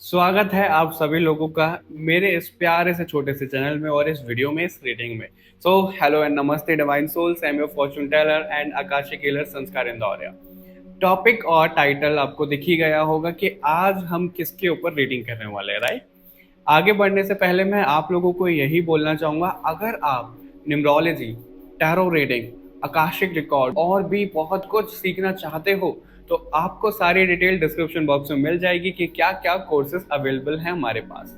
स्वागत है आप सभी लोगों का मेरे इस प्यारे से छोटे से चैनल में और इस वीडियो में, इस रीडिंग में। सो हेलो एंड नमस्ते divine souls, I am your fortune teller and आकाशिक हीलर संस्कार इंदौरिया। टॉपिक और टाइटल आपको दिख ही गया होगा कि आज हम किसके ऊपर रीडिंग करने वाले हैं, राइट। आगे बढ़ने से पहले मैं आप लोगों को यही बोलना चाहूंगा, अगर आप numerology, tarot reading, Akashic record और भी बहुत कुछ सीखना चाहते हो तो आपको सारी डिटेल डिस्क्रिप्शन बॉक्स में मिल जाएगी कि क्या क्या कोर्सेज अवेलेबल हैं हमारे पास।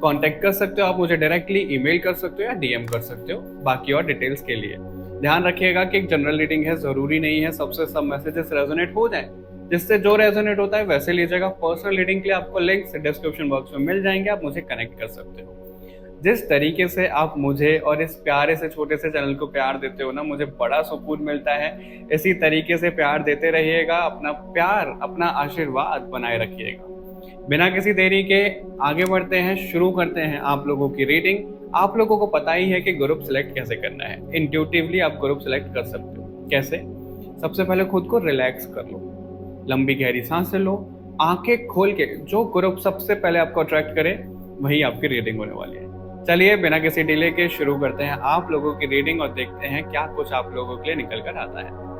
कांटेक्ट कर सकते हो आप मुझे डायरेक्टली, ईमेल कर सकते हो या डीएम कर सकते हो बाकी और डिटेल्स के लिए। ध्यान रखिएगा कि एक जनरल रीडिंग है, जरूरी नहीं है सबसे सब मैसेजेस रेजोनेट हो जाए। जिससे जो रेजोनेट होता है वैसे लीजिएगा। पर्सनल रीडिंग के लिए आपको लिंक्स डिस्क्रिप्शन बॉक्स में मिल जाएंगे, आप मुझे कनेक्ट कर सकते हो। जिस तरीके से आप मुझे और इस प्यारे से छोटे से चैनल को प्यार देते हो ना, मुझे बड़ा सुकून मिलता है। इसी तरीके से प्यार देते रहिएगा, अपना प्यार, अपना आशीर्वाद बनाए रखिएगा। बिना किसी देरी के आगे बढ़ते हैं, शुरू करते हैं आप लोगों की रीडिंग। आप लोगों को पता ही है कि ग्रुप सेलेक्ट कैसे करना है। इंट्यूटिवली आप ग्रुप सेलेक्ट कर सकते हो। कैसे? सबसे पहले खुद को रिलैक्स कर लो, लंबी गहरी सांसें लो, आंखें खोल के जो ग्रुप सबसे पहले आपको अट्रैक्ट करे वही आपकी रीडिंग होने वाली है। चलिए बिना किसी डिले के शुरू करते हैं आप लोगों की रीडिंग और देखते हैं क्या कुछ आप लोगों के लिए निकल कर आता है।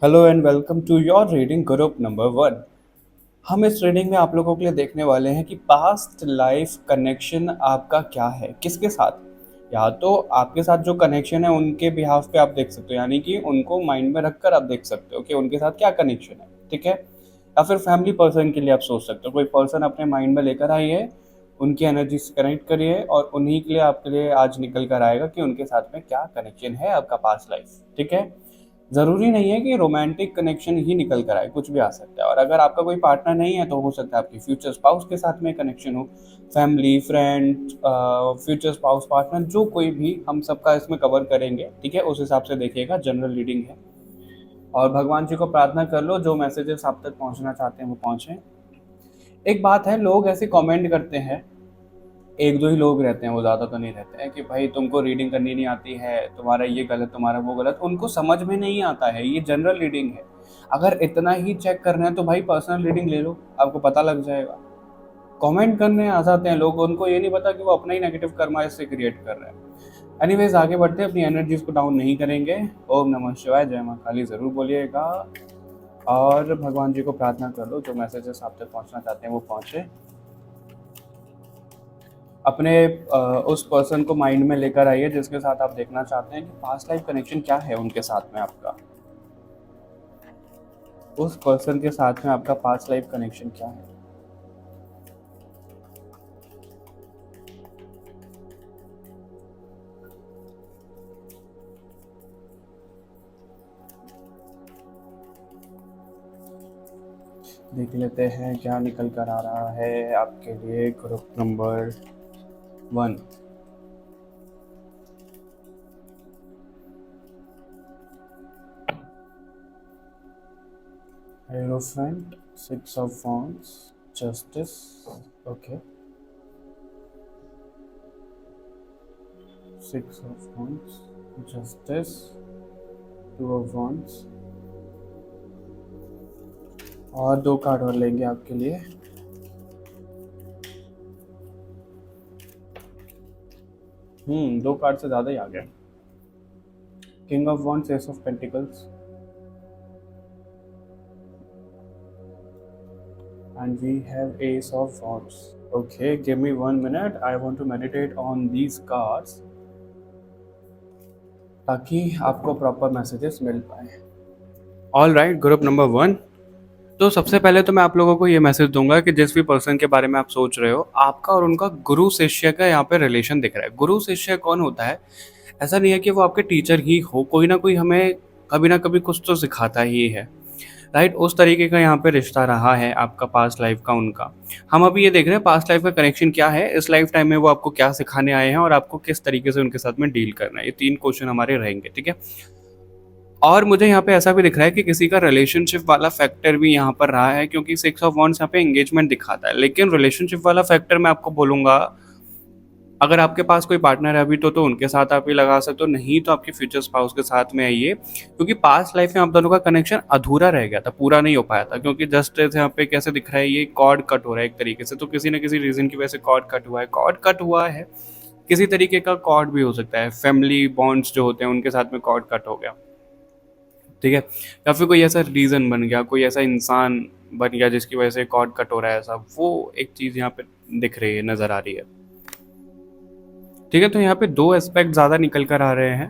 Hello and welcome to your reading group number 1। हम इस रीडिंग में आप लोगों के लिए देखने वाले हैं कि पास्ट लाइफ कनेक्शन आपका क्या है, किसके साथ। या तो आपके साथ जो कनेक्शन है उनके बिहाफ पे आप देख सकते हो, यानी कि उनको माइंड में रखकर आप देख सकते हो कि उनके साथ क्या कनेक्शन है, ठीक है। या फिर फैमिली पर्सन के लिए आप सोच सकते हो, कोई पर्सन अपने माइंड में लेकर आइए, उनकी एनर्जी से कनेक्ट करिए और उन्हीं के लिए आपके लिए आज निकल कर आएगा कि उनके साथ में क्या कनेक्शन है आपका पास्ट लाइफ, ठीक है। ज़रूरी नहीं है कि रोमांटिक कनेक्शन ही निकल कर आए, कुछ भी आ सकता है। और अगर आपका कोई पार्टनर नहीं है तो हो सकता है आपकी फ्यूचर स्पाउस के साथ में कनेक्शन हो, family, friend, future spouse, partner, जो कोई भी, हम सबका इसमें कवर करेंगे, ठीक है। उस हिसाब से देखिएगा, जनरल रीडिंग है। और भगवान जी को प्रार्थना कर लो जो मैसेजेस आप तक पहुंचना चाहते हैं वो पहुंचे। एक बात है, लोग ऐसे कमेंट करते हैं, एक दो ही लोग रहते हैं, वो ज़्यादा तो नहीं रहते हैं, कि भाई तुमको रीडिंग करनी नहीं आती है, तुम्हारा ये गलत, तुम्हारा वो गलत। उनको समझ में नहीं आता है, ये जनरल रीडिंग है। अगर इतना ही चेक करना है तो भाई पर्सनल रीडिंग ले लो, आपको पता लग जाएगा। कमेंट करने आ जाते हैं लोग, उनको ये नहीं पता कि वो अपना ही नेगेटिव कर्मा इससे क्रिएट कर रहे हैं। एनीवेज आगे बढ़ते हैं, अपनी एनर्जीज को डाउन नहीं करेंगे। ओम नमः शिवाय, जय माँ काली ज़रूर बोलिएगा। और भगवान जी को प्रार्थना कर लो जो मैसेजेस आप तक पहुँचना चाहते हैं वो पहुँचे। अपने उस पर्सन को माइंड में लेकर आइए जिसके साथ आप देखना चाहते हैं कि पास्ट लाइफ कनेक्शन क्या है उनके साथ में आपका। उस पर्सन के साथ में आपका पास्ट लाइफ कनेक्शन क्या है। देख लेते हैं क्या निकल कर आ रहा है आपके लिए group number 1। Hierophant, 6 of Wands, Justice, okay. 6 of Wands, Justice, 2 of Wands, और 2 कार्ड और लेंगे आपके लिए। दो कार्ड से ज़्यादा ही आ गया। King of wands, S of pentacles, and we have ace of wands. Okay, give me 1 minute, I want to meditate on these cards ताकि आपको प्रॉपर मैसेजेस मिल पाए। All right, group number 1। तो सबसे पहले तो मैं आप लोगों को ये मैसेज दूंगा कि जिस भी पर्सन के बारे में आप सोच रहे हो, आपका और उनका गुरु शिष्य का यहाँ पे रिलेशन दिख रहा है। गुरु शिष्य कौन होता है? ऐसा नहीं है कि वो आपके टीचर ही हो, कोई ना कोई हमें कभी ना कभी कुछ तो सिखाता ही है। राइट? उस तरीके का यहाँ पे रिश्ता रहा है आपका पास्ट लाइफ का उनका। हम अभी ये देख रहे हैं पास्ट लाइफ का कनेक्शन क्या है, इस लाइफ टाइम में वो आपको क्या सिखाने आए हैं और आपको किस तरीके से उनके साथ में डील करना है। ये 3 क्वेश्चन हमारे रहेंगे, ठीक है? और मुझे यहाँ पे ऐसा भी दिख रहा है कि किसी का रिलेशनशिप वाला फैक्टर भी यहाँ पर रहा है, क्योंकि 6 ऑफ वांड्स यहाँ पे एंगेजमेंट दिखाता है। लेकिन रिलेशनशिप वाला फैक्टर मैं आपको बोलूँगा, अगर आपके पास कोई पार्टनर है अभी तो उनके साथ आप ये लगा सकते हो, नहीं तो आपके फ्यूचर स्पाउस के साथ में आइए, क्योंकि पास्ट लाइफ में आप दोनों का कनेक्शन अधूरा रह गया था, पूरा नहीं हो पाया था। क्योंकि जस्ट यहाँ पे कैसे दिख रहा है, ये कॉर्ड कट हो रहा है एक तरीके से, तो किसी न किसी रीजन की वजह से कॉर्ड कट हुआ है। कॉर्ड कट हुआ है, किसी तरीके का कॉर्ड भी हो सकता है, फैमिली बॉन्ड्स जो होते हैं उनके साथ में कॉर्ड कट हो गया, ठीक है? या फिर कोई ऐसा रीज़न बन गया, कोई ऐसा इंसान बन गया जिसकी वजह से कॉर्ड कट हो रहा है, ऐसा वो एक चीज़ यहाँ पे दिख रही है, नज़र आ रही है, ठीक है? तो यहाँ पे 2 एस्पेक्ट ज़्यादा निकल कर आ रहे हैं।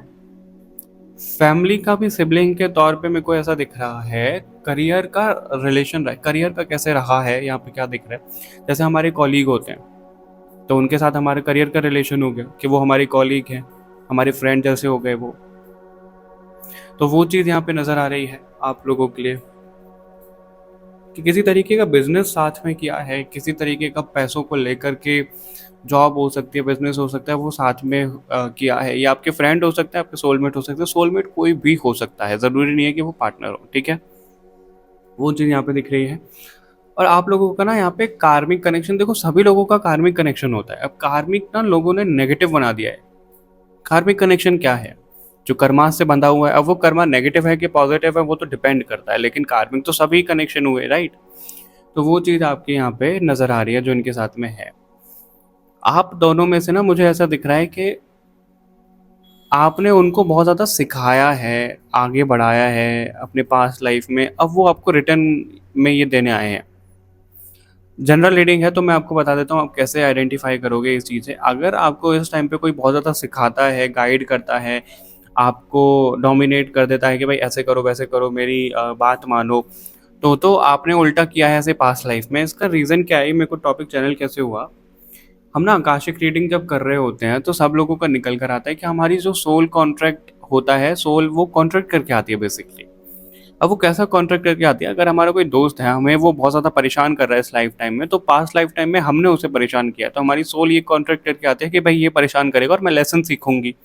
फैमिली का भी सिबलिंग के तौर पे मेरे को ऐसा दिख रहा है, करियर का रिलेशन रहा है, करियर का कैसे रहा है यहाँ पे क्या दिख रहा है, जैसे हमारे कॉलीग होते हैं तो उनके साथ हमारे करियर का रिलेशन हो गया कि वो हमारे कॉलीग हैं, हमारे फ्रेंड जैसे हो गए वो, तो वो चीज़ यहाँ पे नज़र आ रही है आप लोगों के लिए कि किसी तरीके का बिजनेस साथ में किया है, किसी तरीके का पैसों को लेकर के जॉब हो सकती है, बिजनेस हो सकता है, वो साथ में किया है। या आपके फ्रेंड हो सकता है, आपके सोलमेट हो सकते हैं, सोलमेट कोई भी हो सकता है, ज़रूरी नहीं है कि वो पार्टनर हो, ठीक है? वो चीज़ यहाँ पे दिख रही है। और आप लोगों का ना यहाँ पे कार्मिक कनेक्शन, देखो सभी लोगों का कार्मिक कनेक्शन होता है। अब कार्मिक ना लोगों ने नेगेटिव बना दिया है। कार्मिक कनेक्शन क्या है? जो कर्मा से बंधा हुआ है, अब वो कर्मा नेगेटिव है कि पॉजिटिव है वो तो डिपेंड करता है, लेकिन कार्मिक तो सभी कनेक्शन हुए, राइट? तो वो चीज़ आपके यहाँ पे नज़र आ रही है जो इनके साथ में है। आप दोनों में से ना मुझे ऐसा दिख रहा है कि आपने उनको बहुत ज़्यादा सिखाया है, आगे बढ़ाया है अपने पास्ट लाइफ में, अब वो आपको रिटर्न में ये देने आए हैं। जनरल रीडिंग है तो मैं आपको बता देता हूँ आप कैसे आइडेंटिफाई करोगे इस चीज़ से। अगर आपको इस टाइम पे कोई बहुत ज़्यादा सिखाता है, गाइड करता है, आपको डोमिनेट कर देता है कि भाई ऐसे करो, वैसे करो, मेरी बात मानो, तो आपने उल्टा किया है ऐसे पास्ट लाइफ में। इसका रीज़न क्या है, मेरे को टॉपिक चैनल कैसे हुआ, हम ना आकाशिक रीडिंग जब कर रहे होते हैं तो सब लोगों का निकल कर आता है कि हमारी जो सोल कॉन्ट्रैक्ट होता है, सोल वो कॉन्ट्रैक्ट करके आती है बेसिकली। अब वो कैसा कॉन्ट्रैक्ट करके आती है, अगर हमारा कोई दोस्त है, हमें वो बहुत ज़्यादा परेशान कर रहा है इस लाइफ टाइम में, तो पास्ट लाइफ टाइम में हमने उसे परेशान किया, तो हमारी सोल ये कॉन्ट्रैक्ट करके आती है कि भाई ये परेशान करेगा और मैं लेसन सीखूंगी।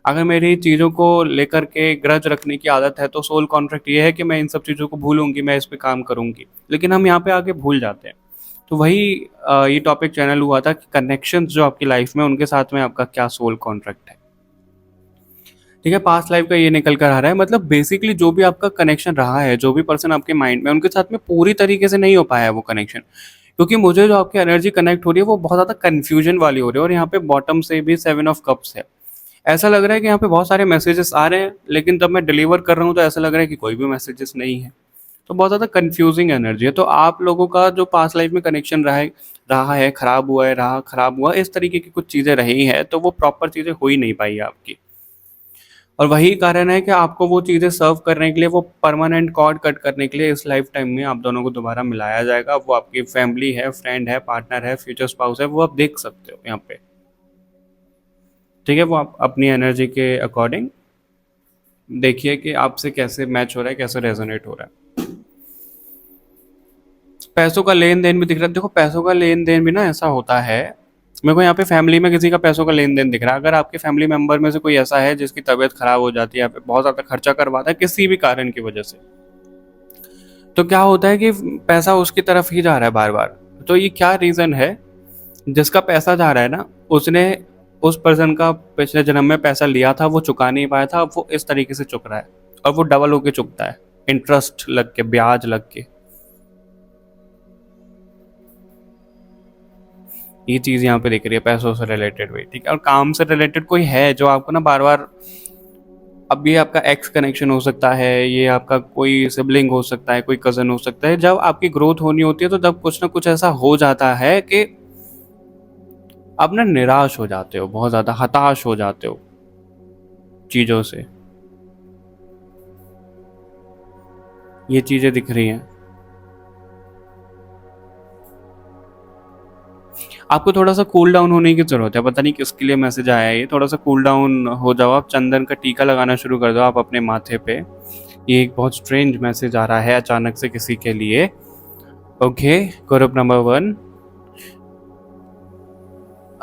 अगर मेरी चीज़ों को लेकर के ग्रज रखने की आदत है तो सोल कॉन्ट्रैक्ट ये है कि मैं इन सब चीज़ों को भूलूंगी, मैं इस पे काम करूंगी, लेकिन हम यहाँ पे आके भूल जाते हैं। तो वही ये टॉपिक चैनल हुआ था कि कनेक्शंस जो आपकी लाइफ में उनके साथ में आपका क्या सोल कॉन्ट्रैक्ट है, ठीक है? पास्ट लाइफ का ये निकल कर आ रहा है, मतलब बेसिकली जो भी आपका कनेक्शन रहा है, जो भी पर्सन आपके माइंड में, उनके साथ में पूरी तरीके से नहीं हो पाया है वो कनेक्शन। क्योंकि मुझे जो आपकी एनर्जी कनेक्ट हो रही है वो बहुत ज़्यादा कन्फ्यूजन वाली हो रही है, और यहाँ पे बॉटम से भी 7 ऑफ कप्स है। ऐसा लग रहा है कि यहाँ पे बहुत सारे मैसेजेस आ रहे हैं, लेकिन जब मैं डिलीवर कर रहा हूँ तो ऐसा लग रहा है कि कोई भी मैसेजेस नहीं है। तो बहुत ज़्यादा कन्फ्यूजिंग एनर्जी है। तो आप लोगों का जो पास्ट लाइफ में कनेक्शन रहा है, खराब हुआ है, रहा खराब हुआ, इस तरीके की कुछ चीज़ें रही हैं, तो वो प्रॉपर चीज़ें हो ही नहीं पाई आपकी। और वही कारण है कि आपको वो चीज़ें सर्व करने के लिए, वो परमानेंट कॉर्ड कट करने के लिए इस लाइफ टाइम में आप दोनों को दोबारा मिलाया जाएगा। वो आपकी फैमिली है, फ्रेंड है, पार्टनर है, फ्यूचर स्पाउस है, वो आप देख सकते हो यहाँ पे, ठीक है? वो आप अपनी एनर्जी के अकॉर्डिंग देखिए कि आपसे कैसे मैच हो रहा है, कैसे रेजोनेट हो रहा है। पैसों का लेन देन भी दिख रहा है। देखो पैसों का लेन देन भी ना ऐसा होता है, मेरे को यहाँ पे फैमिली में किसी का पैसों का लेन देन दिख रहा है। अगर आपके फैमिली मेंबर में से कोई ऐसा है जिसकी तबीयत खराब हो जाती है या फिर बहुत ज़्यादा खर्चा करवाता है किसी भी कारण की वजह से, तो क्या होता है कि पैसा उसकी तरफ ही जा रहा है बार बार। तो ये क्या रीज़न है, जिसका पैसा जा रहा है ना, उसने उस पर्सन का पिछले जन्म में पैसा लिया था, वो चुका नहीं पाया था, अब वो इस तरीके से चुक रहा है, और वो डबल होके चुकता है, इंटरेस्ट लग के, ब्याज लग के। ये चीज़ यहाँ पे दिख रही है पैसों से रिलेटेड हुई, ठीक है? और काम से रिलेटेड कोई है जो आपको ना बार बार, अब ये आपका एक्स कनेक्शन हो सकता है, ये आपका कोई सिबलिंग हो सकता है, कोई कज़न हो सकता है। जब आपकी ग्रोथ होनी होती है तो तब कुछ ना कुछ ऐसा हो जाता है कि आप ना निराश हो जाते हो, बहुत ज़्यादा हताश हो जाते हो चीज़ों से। ये चीज़ें दिख रही हैं। आपको थोड़ा सा कूल डाउन होने की ज़रूरत है, पता नहीं किसके लिए मैसेज आया है ये। थोड़ा सा कूल डाउन हो जाओ, आप चंदन का टीका लगाना शुरू कर दो आप अपने माथे पे, ये एक बहुत स्ट्रेंज मैसेज आ रहा है अचानक से किसी के लिए। Okay, group number 1।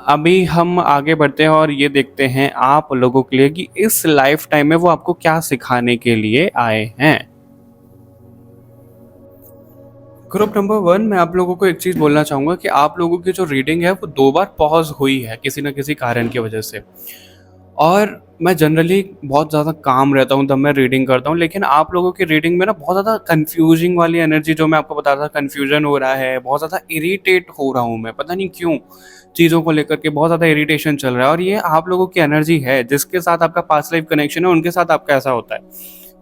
अभी हम आगे बढ़ते हैं और ये देखते हैं आप लोगों के लिए कि इस लाइफ टाइम में वो आपको क्या सिखाने के लिए आए हैं। ग्रुप नंबर 1 मैं आप लोगों को एक चीज़ बोलना चाहूँगा कि आप लोगों की जो रीडिंग है वो 2 बार पॉज़ हुई है किसी न किसी कारण की वजह से। और मैं जनरली बहुत ज़्यादा काम रहता हूँ तब मैं रीडिंग करता हूँ, लेकिन आप लोगों की रीडिंग में ना बहुत ज़्यादा कन्फ्यूजिंग वाली एनर्जी, जो मैं आपको बता रहा था, कन्फ्यूजन हो रहा है, बहुत ज़्यादा इरिटेट हो रहा हूँ मैं, पता नहीं क्यों चीज़ों को लेकर के बहुत ज़्यादा इरिटेशन चल रहा है। और ये आप लोगों की एनर्जी है, जिसके साथ आपका पास्ट लाइफ कनेक्शन है उनके साथ आपका ऐसा होता है।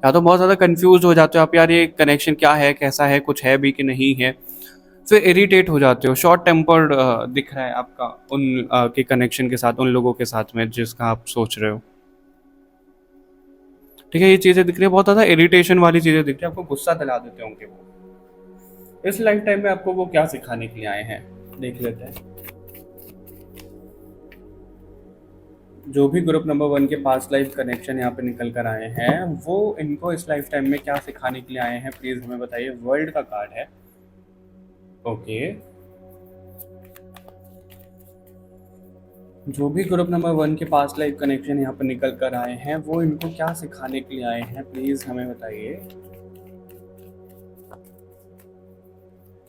या तो बहुत ज़्यादा कन्फ्यूज हो जाते हो आप, यार ये कनेक्शन क्या है, कैसा है, कुछ है भी कि नहीं है। फिर इरिटेट हो जाते हो, शॉर्ट टेम्पर्ड दिख रहा है आपका उन के कनेक्शन के साथ, उन लोगों के साथ में जिसका आप सोच रहे हो। ठीक है, ये चीज़ें दिख रही है, बहुत ज़्यादा इरिटेशन वाली चीज़ें दिख रही है, आपको गुस्सा दिला देते होंगे वो। इस लाइफ टाइम में आपको वो क्या सिखाने के लिए आए हैं, देख लेते हैं। जो भी ग्रुप नंबर 1 के पास लाइफ कनेक्शन यहाँ पे निकल कर आए हैं, वो इनको इस लाइफ टाइम में क्या सिखाने के लिए आए हैं, प्लीज़ हमें बताइए। वर्ल्ड का कार्ड है। ओके, जो भी ग्रुप नंबर 1 के पास लाइफ कनेक्शन यहाँ पर निकल कर आए हैं, वो इनको क्या सिखाने के लिए आए हैं, प्लीज़ हमें बताइए।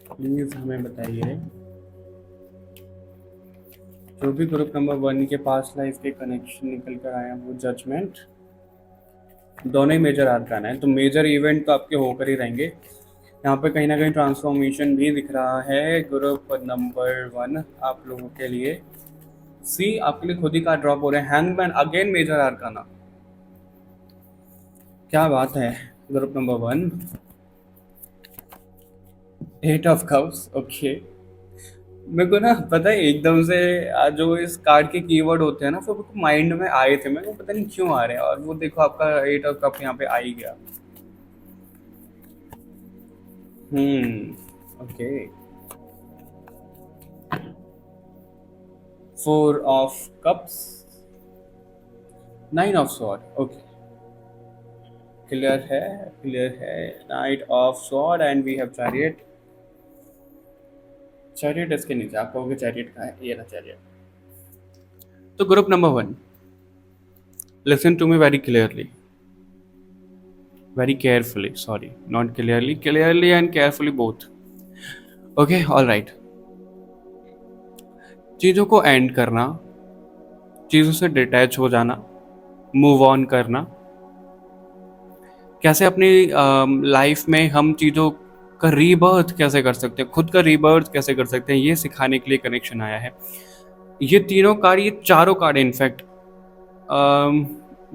प्लीज़ हमें बताइए। जो भी ग्रुप नंबर 1 के पास लाइफ के कनेक्शन निकल कर आए हैं, वो जजमेंट, दोनों ही मेजर आर्कान है, तो मेजर इवेंट तो आपके होकर ही रहेंगे। यहाँ पे कहीं ना कहीं ट्रांसफॉर्मेशन भी दिख रहा है ग्रुप नंबर 1 आप लोगों के लिए। सी आपके लिए खुद ही कार्ड ड्रॉप हो रहे हैं। हैंगमैन, अगेन मेजर आर्काना, क्या बात है। Group number 1, 8 of cups. Okay, मेरे को ना पता है एकदम से जो इस कार्ड के कीवर्ड होते हैं ना, वो मेरे को माइंड में आए थे, मेरे को पता नहीं क्यों आ रहे हैं, और वो देखो आपका 8 ऑफ कप यहाँ पे आ ही गया। Okay, 4 of cups, 9 of sword. Okay, clear है, क्लियर है। Knight of sword and we have chariot. Chariot इसके नीचे, आप कहोगे चैरियट का है, ये ना चैरियट। तो group number 1, listen to me very clearly, very carefully, sorry, not clearly, clearly and carefully both. Okay, all right. चीज़ों को एंड करना, चीज़ों से डिटैच हो जाना, मूव ऑन करना, कैसे अपनी लाइफ में हम चीज़ों का रीबर्थ कैसे कर सकते हैं, खुद का रीबर्थ कैसे कर सकते हैं, ये सिखाने के लिए कनेक्शन आया है। ये तीनों कार्ड, ये चारों card in fact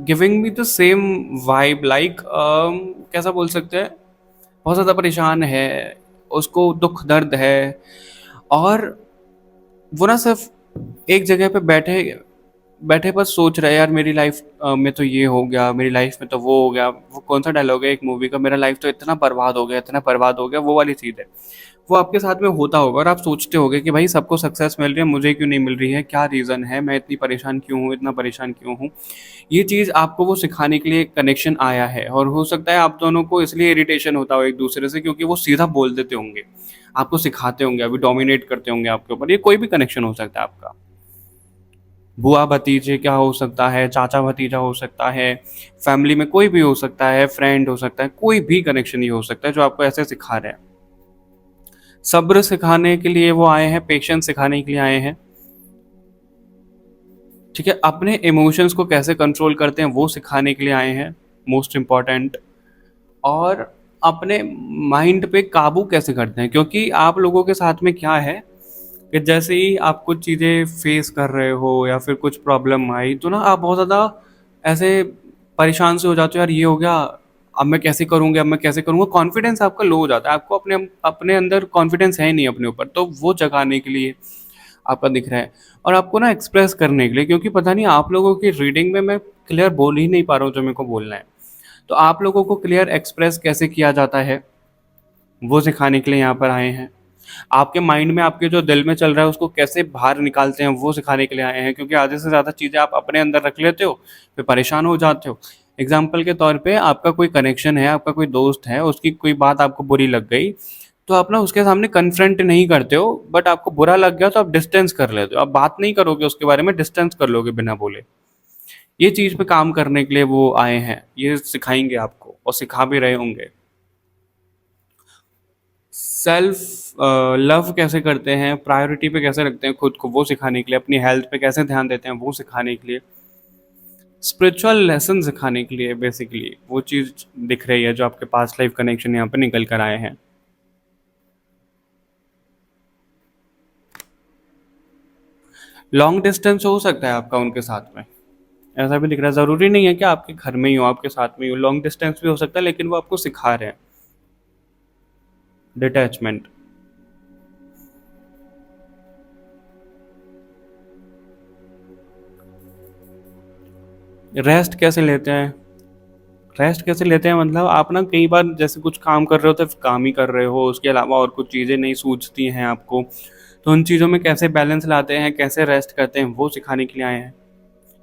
giving me the same vibe, like कैसा बोल सकते हैं, बहुत ज़्यादा परेशान है, उसको दुख दर्द है, और वो ना सिर्फ एक जगह पे बैठे बैठे बस सोच रहा है, यार मेरी लाइफ में तो ये हो गया, मेरी लाइफ में तो वो हो गया। वो कौन सा डायलॉग है एक मूवी का, मेरा लाइफ तो इतना बर्बाद हो गया, इतना बर्बाद हो गया, वो वाली चीज़ है। वो आपके साथ में होता होगा और आप सोचते होगे कि भाई सबको सक्सेस मिल रही है, मुझे क्यों नहीं मिल रही है, क्या रीज़न है, मैं इतनी परेशान क्यों हूँ, इतना परेशान क्यों हूँ। ये चीज़ आपको वो सिखाने के लिए कनेक्शन आया है, और हो सकता है आप दोनों को इसलिए इरिटेशन होता हो एक दूसरे से, क्योंकि वो सीधा बोल देते होंगे, आपको सिखाते होंगे, अभी डोमिनेट करते होंगे आपके ऊपर। ये कोई भी कनेक्शन हो सकता है आपका, बुआ भतीजे क्या हो सकता है, चाचा भतीजा हो सकता है, फैमिली में कोई भी हो सकता है, फ्रेंड हो सकता है, कोई भी कनेक्शन ही हो सकता है जो आपको ऐसे सिखा रहे हैं। सब्र सिखाने के लिए वो आए हैं, पेशेंस सिखाने के लिए आए हैं। ठीक है, अपने इमोशंस को कैसे कंट्रोल करते हैं वो सिखाने के लिए आए हैं, मोस्ट इम्पॉर्टेंट। और अपने माइंड पे काबू कैसे करते हैं, क्योंकि आप लोगों के साथ में क्या है कि जैसे ही आप कुछ चीज़ें फेस कर रहे हो या फिर कुछ प्रॉब्लम आई, तो ना आप बहुत ज़्यादा ऐसे परेशान से हो जाते हो, यार ये हो गया, अब मैं कैसे करूँगा, अब मैं कैसे करूँगा, कॉन्फिडेंस आपका लो हो जाता है, आपको अपने अपने अंदर कॉन्फिडेंस है नहीं अपने ऊपर, तो वो जगाने के लिए आपका दिख रहा है। और आपको ना एक्सप्रेस करने के लिए, क्योंकि पता नहीं आप लोगों की रीडिंग में मैं क्लियर बोल ही नहीं पा रहा हूँ जो मेरे को बोलना है, तो आप लोगों को क्लियर एक्सप्रेस कैसे किया जाता है वो सिखाने के लिए यहाँ पर आए हैं। आपके माइंड में आपके जो दिल में चल रहा है उसको कैसे बाहर निकालते हैं वो सिखाने के लिए आए हैं, क्योंकि आधे से ज़्यादा चीज़ें आप अपने अंदर रख लेते हो, फिर परेशान हो जाते हो। एग्जाम्पल के तौर पे आपका कोई कनेक्शन है, आपका कोई दोस्त है, उसकी कोई बात आपको बुरी लग गई, तो आप ना उसके सामने कन्फ्रंट नहीं करते हो, बट आपको बुरा लग गया तो आप डिस्टेंस कर लेते हो, आप बात नहीं करोगे उसके बारे में, डिस्टेंस कर लोगे बिना बोले। ये चीज़ पे काम करने के लिए वो आए हैं, ये सिखाएंगे आपको और सिखा भी रहे होंगे। सेल्फ लव कैसे करते हैं, प्रायोरिटी पे कैसे रखते हैं खुद को, वो सिखाने के लिए, अपनी हेल्थ पे कैसे ध्यान देते हैं वो सिखाने के लिए, स्पिरिचुअल लेसन सिखाने के लिए, बेसिकली वो चीज़ दिख रही है जो आपके पास्ट लाइफ कनेक्शन यहाँ पे निकल कर आए हैं। लॉन्ग डिस्टेंस हो सकता है आपका उनके साथ में, ऐसा भी दिख रहा है, ज़रूरी नहीं है कि आपके घर में ही हो, आपके साथ में ही हो, लॉन्ग डिस्टेंस भी हो सकता है, लेकिन वो आपको सिखा रहे हैं डिटैचमेंट। रेस्ट कैसे लेते हैं, रेस्ट कैसे लेते हैं मतलब आप ना कई बार जैसे कुछ काम कर रहे हो तो काम ही कर रहे हो, उसके अलावा और कुछ चीज़ें नहीं सूझती हैं आपको, तो उन चीज़ों में कैसे बैलेंस लाते हैं, कैसे रेस्ट करते हैं, वो सिखाने के लिए आए हैं।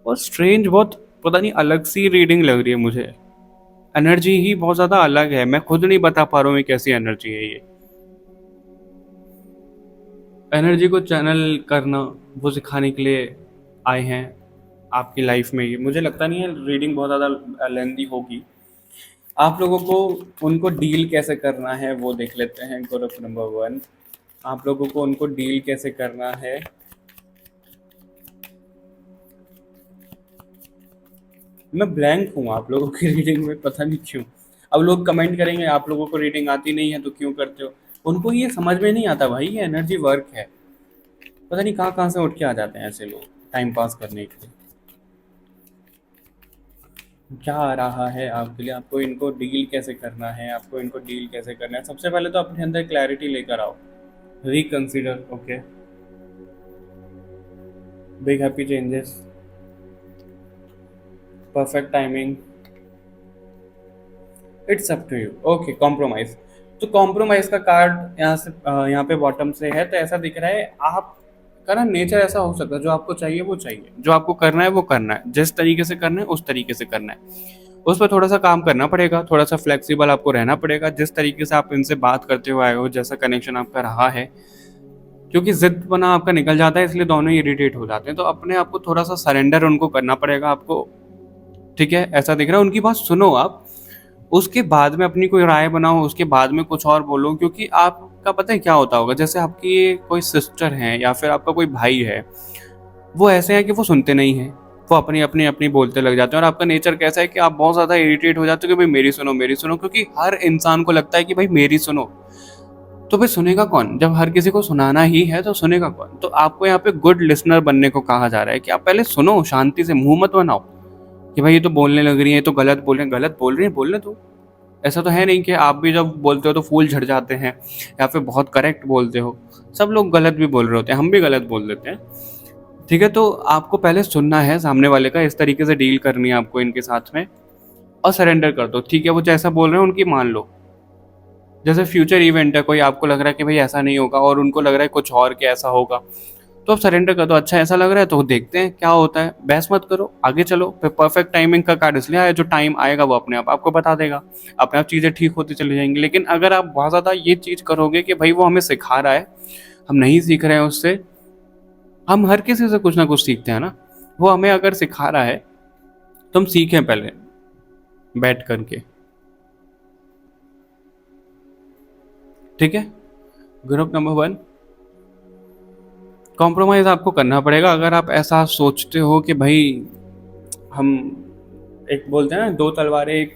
और स्ट्रेंज, बहुत पता नहीं अलग सी रीडिंग लग रही है मुझे, एनर्जी ही बहुत ज़्यादा अलग है, मैं खुद नहीं बता पा रहा हूँ ये कैसी एनर्जी है ये। एनर्जी को चैनल करना वो सिखाने के लिए आए हैं आपकी लाइफ में। ये मुझे लगता नहीं है रीडिंग बहुत ज़्यादा लेंदी होगी। आप लोगों को उनको डील कैसे करना है वो देख लेते हैं। ग्रुप नंबर 1, आप लोगों को उनको डील कैसे करना है। मैं ब्लैंक हूँ आप लोगों की रीडिंग में, पता नहीं क्यों। अब लोग कमेंट करेंगे आप लोगों को रीडिंग आती नहीं है तो क्यों करते हो, उनको ये समझ में नहीं आता भाई, ये एनर्जी वर्क है। पता नहीं कहाँ कहाँ से उठ के आ जाते हैं ऐसे लोग टाइम पास करने के लिए। क्या आ रहा है आपके लिए, आपको इनको डील कैसे करना है, आपको इनको डील कैसे करना है। सबसे पहले तो अपने अंदर क्लैरिटी लेकर आओ, reconsider, okay, big happy changes, perfect timing, it's up to you, okay, compromise. तो कॉम्प्रोमाइज का कार्ड यहाँ से यहाँ पे बॉटम से है, तो ऐसा दिख रहा है आपका ना नेचर ऐसा हो सकता है, जो आपको चाहिए वो चाहिए, जो आपको करना है वो करना है, जिस तरीके से करना है उस तरीके से करना है। उस पर थोड़ा सा काम करना पड़ेगा, थोड़ा सा फ्लेक्सिबल आपको रहना पड़ेगा, जिस तरीके से आप इनसे बात करते हुए आए हो, जैसा कनेक्शन आपका रहा है, क्योंकि जिद बना आपका निकल जाता है, इसलिए दोनों इरिटेट हो जाते हैं, तो अपने आप को थोड़ा सा सरेंडर उनको करना पड़ेगा आपको। ठीक है, ऐसा दिख रहा है, उनकी बात सुनो आप, उसके बाद में अपनी कोई राय बनाओ, उसके बाद में कुछ और बोलो, क्योंकि आपका पता है क्या होता होगा, जैसे आपकी कोई सिस्टर है या फिर आपका कोई भाई है, वो ऐसे हैं कि वो सुनते नहीं हैं, वो अपनी अपनी अपनी बोलते लग जाते हैं, और आपका नेचर कैसा है कि आप बहुत ज़्यादा इरिटेट हो जाते हो कि भाई मेरी सुनो, क्योंकि हर इंसान को लगता है कि भाई मेरी सुनो। तो भाई सुनेगा कौन, जब हर किसी को सुनाना ही है तो सुनेगा कौन। तो आपको यहाँ पे गुड लिसनर बनने को कहा जा रहा है कि आप पहले सुनो, शांति से, मुंह मत बनाओ कि भाई ये तो बोलने लग रही है, ये तो गलत बोल रहे हैं, गलत बोल रही है बोलने दो। ऐसा तो है नहीं कि आप भी जब बोलते हो तो फूल झड़ जाते हैं या फिर बहुत करेक्ट बोलते हो, सब लोग गलत भी बोल रहे होते हैं, हम भी गलत बोल देते हैं। ठीक है, तो आपको पहले सुनना है सामने वाले का, इस तरीके से डील करनी है आपको इनके साथ में, और सरेंडर कर दो। ठीक है, वो जैसा बोल रहे हैं उनकी मान लो, जैसे फ्यूचर इवेंट है कोई, आपको लग रहा है कि भाई ऐसा नहीं होगा और उनको लग रहा है कुछ और कि ऐसा होगा, तो आप सरेंडर कर दो। अच्छा ऐसा लग रहा है तो देखते हैं क्या होता है, बहस मत करो, आगे चलो। फिर परफेक्ट टाइमिंग का कार्ड इसलिए आया, जो टाइम आएगा वो अपने आप आपको बता देगा, अपने आप चीज़ें ठीक होती चली जाएंगी। लेकिन अगर आप बहुत ज़्यादा ये चीज़ करोगे कि भाई वो हमें सिखा रहा है, हम नहीं सीख रहे हैं उससे, हम हर किसी से कुछ ना कुछ सीखते हैं ना, वो हमें अगर सिखा रहा है तो हम सीखें पहले बैठ करके। ठीक है, ग्रुप नंबर 1, कॉम्प्रोमाइज़ आपको करना पड़ेगा। अगर आप ऐसा सोचते हो कि भाई हम, एक बोलते हैं ना, दो तलवारें एक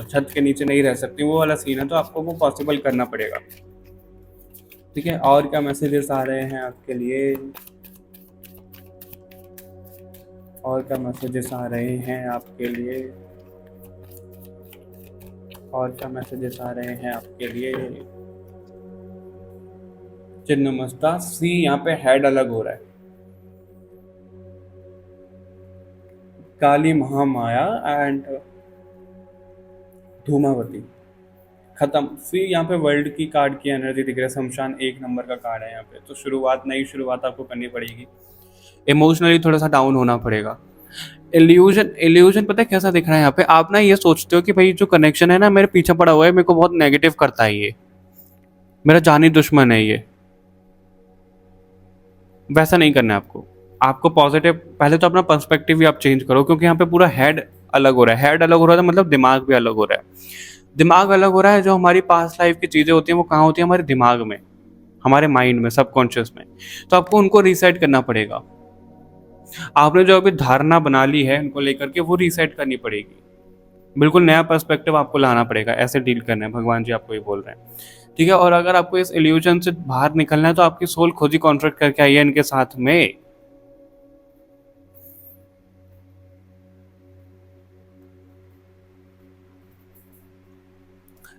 छत के नीचे नहीं रह सकती, वो वाला सीन है, तो आपको वो पॉसिबल करना पड़ेगा। ठीक है, और क्या मैसेजेस आ रहे हैं आपके लिए, और क्या मैसेजेस आ रहे हैं आपके लिए, और क्या मैसेजेस आ रहे हैं आपके लिए। चिन्ह मस्ता सी, यहाँ पे हेड अलग हो रहा है, काली महामाया एंड धूमावती, खत्म। फिर यहाँ पे वर्ल्ड की कार्ड की एनर्जी दिख रहा है, शमशान 1 नंबर का कार्ड है यहाँ पे। तो शुरुआत, नई शुरुआत आपको करनी पड़ेगी, इमोशनली थोड़ा सा डाउन होना पड़ेगा। इल्यूजन इल्यूजन पता है कैसा दिख रहा है यहाँ पे? आप ना ये सोचते हो कि भाई जो कनेक्शन है ना मेरे पीछे पड़ा हुआ है, मेरे को बहुत नेगेटिव करता है, ये मेरा जानी दुश्मन है ये। वैसा नहीं करना है आपको। आपको पॉजिटिव, पहले तो अपना पर्सपेक्टिव भी आप चेंज करो, क्योंकि यहाँ पे पूरा हेड अलग हो रहा है। हेड अलग हो रहा है मतलब दिमाग भी अलग हो रहा है। दिमाग अलग हो रहा है, जो हमारी पास्ट लाइफ की चीज़ें होती हैं वो कहाँ होती हैं? हमारे दिमाग में, हमारे माइंड में, सबकॉन्शियस में। तो आपको उनको रीसेट करना पड़ेगा। आपने जो अभी धारणा बना ली है उनको लेकर के, वो रीसेट करनी पड़ेगी। बिल्कुल नया पर्सपेक्टिव आपको लाना पड़ेगा। ऐसे डील करना है, भगवान जी आपको ये बोल रहे हैं। ठीक है। और अगर आपको इस इल्यूजन से बाहर निकलना है तो आपकी सोल खुद ही कॉन्ट्रैक्ट करके आई है इनके साथ में।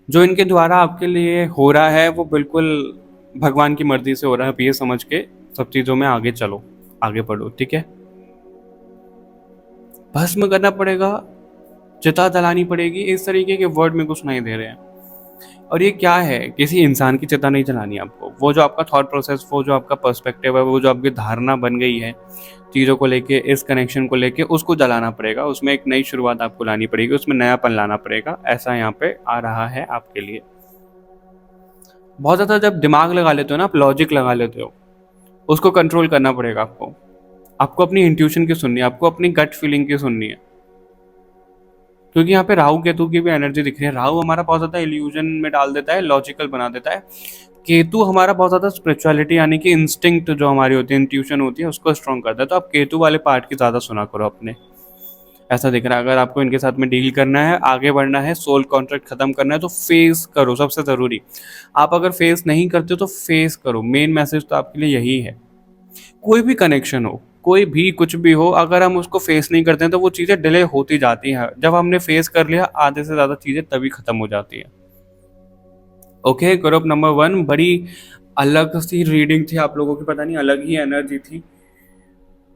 जो इनके द्वारा आपके लिए हो रहा है वो बिल्कुल भगवान की मर्जी से हो रहा है। अब ये समझ के सब चीज़ों में आगे चलो, आगे बढ़ो। ठीक है। भस्म करना पड़ेगा, चिता जलानी पड़ेगी, इस तरीके के वर्ड में कुछ सुनाई दे रहे हैं। और ये क्या है? किसी इंसान की चिता नहीं जलानी आपको। वो जो आपका थॉट प्रोसेस, वो जो आपका पर्सपेक्टिव है, वो जो आपकी धारणा बन गई है चीज़ों को लेके, इस कनेक्शन को लेके, उसको जलाना पड़ेगा। उसमें एक नई शुरुआत आपको लानी पड़ेगी, उसमें नयापन लाना पड़ेगा। ऐसा यहाँ पे आ रहा है आपके लिए। बहुत ज़्यादा जब दिमाग लगा लेते हो ना आप, लॉजिक लगा लेते हो, उसको कंट्रोल करना पड़ेगा आपको। आपको अपनी इंट्यूशन की सुननी है, आपको अपनी गट फीलिंग की सुननी है। क्योंकि यहाँ पे राहु केतु की भी एनर्जी दिख रही है। राहु हमारा बहुत ज़्यादा इल्यूजन में डाल देता है, लॉजिकल बना देता है। केतु हमारा बहुत ज़्यादा स्पिरिचुअलिटी यानी कि इंस्टिंक्ट जो हमारी होती है, इंट्यूशन होती है, उसको स्ट्रॉन्ग करता है। तो आप केतु वाले पार्ट की ज़्यादा सुना करो अपने। ऐसा दिख रहा है। अगर आपको इनके साथ में डील करना है, आगे बढ़ना है, सोल कॉन्ट्रैक्ट खत्म करना है, तो फेस करो। सबसे ज़रूरी, आप अगर फेस नहीं करते तो फेस करो। मेन मैसेज तो आपके लिए यही है। कोई भी कनेक्शन हो, कोई भी कुछ भी हो, अगर हम उसको फेस नहीं करते हैं तो वो चीज़ें डिले होती जाती हैं। जब हमने फेस कर लिया, आधे से ज़्यादा चीज़ें तभी खत्म हो जाती हैं। ओके, ग्रुप नंबर 1, बड़ी अलग सी रीडिंग थी आप लोगों की, पता नहीं अलग ही एनर्जी थी।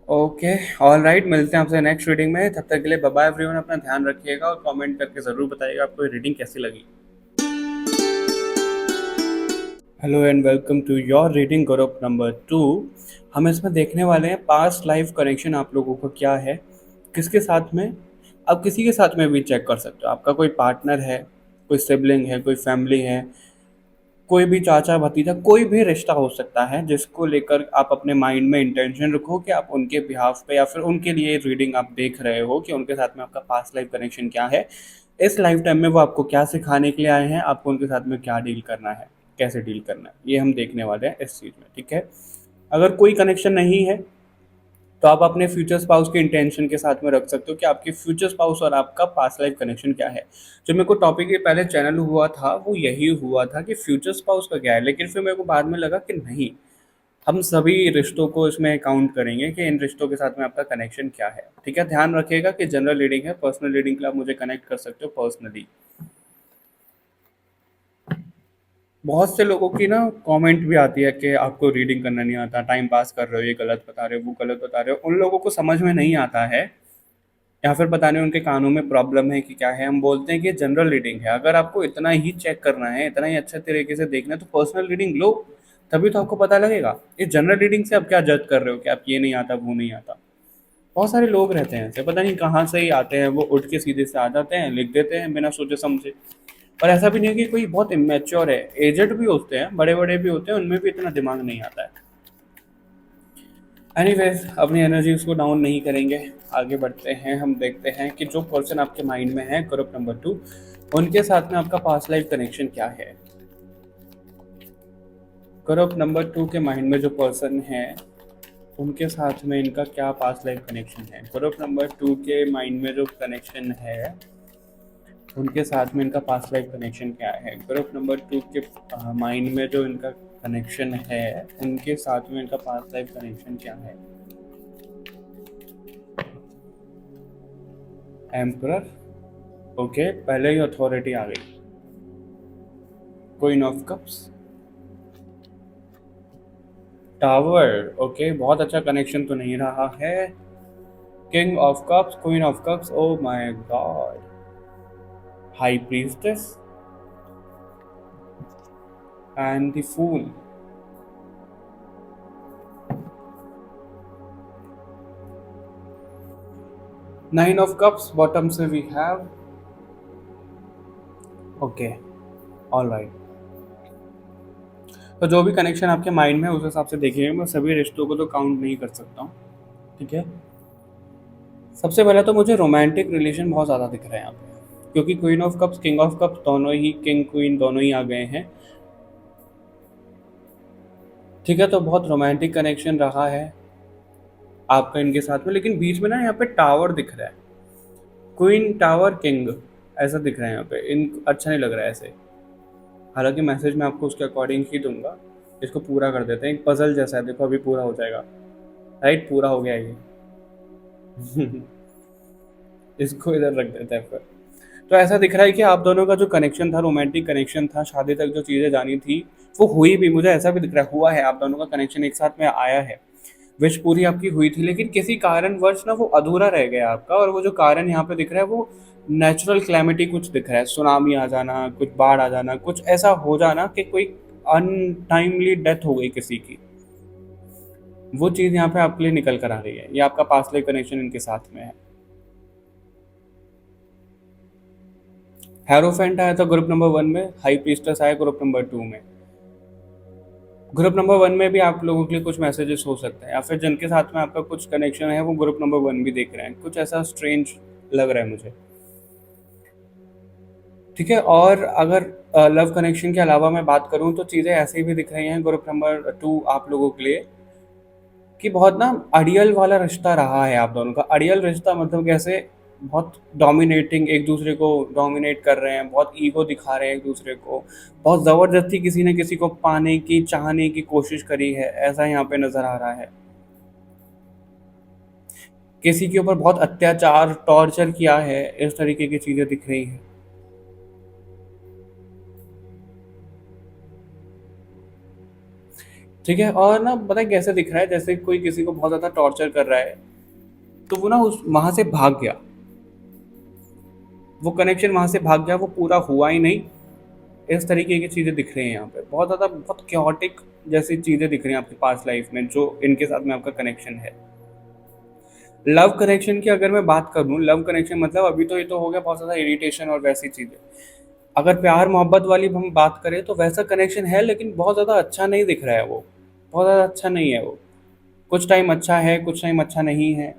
ओके, ऑल राइट, मिलते हैं आपसे नेक्स्ट रीडिंग में। तब तक के लिए बाय बाय एवरीवन। अपना ध्यान रखिएगा और कमेंट करके ज़रूर बताइएगा आपको ये रीडिंग कैसी लगी। Hello and welcome to your reading group number 2। हम इसमें देखने वाले हैं पास्ट लाइफ कनेक्शन आप लोगों का क्या है, किसके साथ में। आप किसी के साथ में भी चेक कर सकते हो। आपका कोई पार्टनर है, कोई सिबलिंग है, कोई फैमिली है, कोई भी चाचा भतीजा, कोई भी रिश्ता हो सकता है जिसको लेकर आप अपने माइंड में इंटेंशन रखो कि आप उनके बिहाफ पे या फिर उनके लिए रीडिंग आप देख रहे हो कि उनके साथ में आपका पास्ट लाइफ कनेक्शन क्या है। इस लाइफ टाइम में वो आपको क्या सिखाने के लिए आए हैं, आपको उनके साथ में क्या डील करना है, कैसे डील करना है, ये हम देखने वाले हैं इस चीज़ में। ठीक है। अगर कोई कनेक्शन नहीं है तो आप अपने फ्यूचर स्पाउस के इंटेंशन के साथ में रख सकते हो कि आपके फ्यूचर स्पाउस और आपका पास्ट लाइफ कनेक्शन क्या है। जो मेरे को टॉपिक के पहले चैनल हुआ था वो यही हुआ था कि फ्यूचर स्पाउस का क्या है, लेकिन फिर मेरे को बाद में लगा कि नहीं, हम सभी रिश्तों को इसमें काउंट करेंगे कि इन रिश्तों के साथ में आपका कनेक्शन क्या है। ठीक है। ध्यान रखिएगा कि जनरल रीडिंग है, पर्सनल रीडिंग के लिए आप मुझे कनेक्ट कर सकते हो पर्सनली। बहुत से लोगों की ना कमेंट भी आती है कि आपको रीडिंग करना नहीं आता, टाइम पास कर रहे हो, ये गलत बता रहे हो, वो गलत बता रहे हो। उन लोगों को समझ में नहीं आता है या फिर पता नहीं उनके कानों में प्रॉब्लम है कि क्या है। हम बोलते हैं कि जनरल रीडिंग है। अगर आपको इतना ही चेक करना है, इतना ही अच्छे तरीके से देखना है, तो पर्सनल रीडिंग लो, तभी तो आपको पता लगेगा। इस जनरल रीडिंग से आप क्या जज कर रहे हो कि आप ये नहीं आता, वो नहीं आता। बहुत सारे लोग रहते हैं ऐसे, पता नहीं कहाँ से ही आते हैं, वो उठ के सीधे से आ जाते हैं, लिख देते हैं बिना सोचे समझे। और ऐसा भी नहीं है कि कोई बहुत इमेच्योर है, एजेड भी होते हैं, बड़े बड़े भी होते हैं, उनमें भी इतना दिमाग नहीं आता है। एनीवेज, अपनी एनर्जीज को डाउन नहीं करेंगे, आगे बढ़ते हैं। हम देखते हैं कि जो पर्सन आपके माइंड में है ग्रुप नंबर 2, उनके साथ में आपका पास्ट लाइफ कनेक्शन क्या है। ग्रुप नंबर 2 के माइंड में जो पर्सन है उनके साथ में इनका क्या पास्ट लाइफ कनेक्शन है। ग्रुप नंबर 2 के माइंड में जो कनेक्शन है उनके साथ में इनका पास्ट लाइफ कनेक्शन क्या है। ग्रुप नंबर 2 के माइंड में जो इनका कनेक्शन है उनके साथ में इनका पास्ट लाइफ कनेक्शन क्या है। एम्परर। ओके, पहले ही अथॉरिटी आ गई। Queen of cups, tower. Okay, बहुत अच्छा कनेक्शन तो नहीं रहा है। King of cups, queen of cups, oh my God, high priestess and the fool. Nine of cups bottom से we have, okay, all right. तो जो भी कनेक्शन आपके माइंड में है, उस हिसाब से देखिए, मैं सभी रिश्तों को तो काउंट नहीं कर सकता हूँ, ठीक है। सबसे पहले तो मुझे रोमांटिक रिलेशन बहुत ज़्यादा दिख रहे हैं यहाँ पे, क्योंकि queen of cups, king of cups, दोनों ही, किंग क्वीन दोनों ही आ गए हैं, ठीक है। तो बहुत रोमांटिक कनेक्शन रहा है आपका इनके साथ में, लेकिन बीच में ना यहाँ पे टावर दिख रहा है, क्वीन टावर किंग, ऐसा दिख रहा है यहाँ पे, इन अच्छा नहीं लग रहा है ऐसे। हालांकि मैसेज मैं आपको उसके अकॉर्डिंग ही दूंगा। इसको पूरा कर देते हैं, एक पजल जैसा है, देखो अभी पूरा हो जाएगा, राइट, पूरा हो गया ये। इसको इधर रख देते हैं फिर। तो ऐसा दिख रहा है कि आप दोनों का जो कनेक्शन था, रोमांटिक कनेक्शन था, शादी तक जो चीज़ें जानी थी वो हुई भी, मुझे ऐसा भी दिख रहा है, हुआ है, आप दोनों का कनेक्शन एक साथ में आया है, विश पूरी आपकी हुई थी, लेकिन किसी कारणवश ना वो अधूरा रह गया आपका। और वो जो कारण यहाँ पे दिख रहा है वो नेचुरल क्लैमिटी कुछ दिख रहा है, सुनामी आ जाना, कुछ बाढ़ आ जाना, कुछ ऐसा हो जाना कि कोई अनटाइमली डेथ हो गई किसी की, वो चीज़ यहाँ पे आपके लिए निकल कर आ रही है। ये आपका पास्ट लाइफ कनेक्शन इनके साथ में है। हेरोफेंट आया था ग्रुप नंबर 1 में, हाई प्रीस्टेस आया ग्रुप नंबर 2 में। ग्रुप नंबर 1 में भी आप लोगों के लिए कुछ मैसेजेस हो सकते हैं, या फिर जिनके साथ में आपका कुछ कनेक्शन है वो ग्रुप नंबर 1 भी देख रहे हैं, कुछ ऐसा स्ट्रेंज लग रहा है मुझे, ठीक है। और अगर लव कनेक्शन के अलावा मैं बात करूं तो चीज़ें ऐसी भी दिख रही हैं ग्रुप नंबर 2 आप लोगों के लिए, कि बहुत ना अड़ियल वाला रिश्ता रहा है आप दोनों का। अड़ियल रिश्ता मतलब कैसे, बहुत डोमिनेटिंग, एक दूसरे को डोमिनेट कर रहे हैं, बहुत ईगो दिखा रहे हैं एक दूसरे को, बहुत ज़बरदस्ती किसी ने किसी को पाने की, चाहने की कोशिश करी है, ऐसा यहाँ पे नज़र आ रहा है। किसी के ऊपर बहुत अत्याचार, टॉर्चर किया है, इस तरीके की चीज़ें दिख रही हैं, ठीक है। और ना पता है कैसे दिख रहा है, जैसे कोई किसी को बहुत ज़्यादा टॉर्चर कर रहा है, तो वो ना उस वहाँ से भाग गया, वो कनेक्शन वहाँ से भाग गया, वो पूरा हुआ ही नहीं, इस तरीके की चीज़ें दिख रही हैं यहाँ पे, बहुत ज़्यादा, बहुत क्योटिक जैसी चीज़ें दिख रही हैं आपकी पास्ट लाइफ में, जो इनके साथ में आपका कनेक्शन है। लव कनेक्शन की अगर मैं बात करूँ, लव कनेक्शन मतलब अभी तो ये तो हो गया बहुत ज़्यादा इरिटेशन और वैसी चीज़ें। अगर प्यार मोहब्बत वाली हम बात करें तो वैसा कनेक्शन है, लेकिन बहुत ज़्यादा अच्छा नहीं दिख रहा है वो, बहुत ज़्यादा अच्छा नहीं है वो। कुछ टाइम अच्छा है, कुछ टाइम अच्छा नहीं है,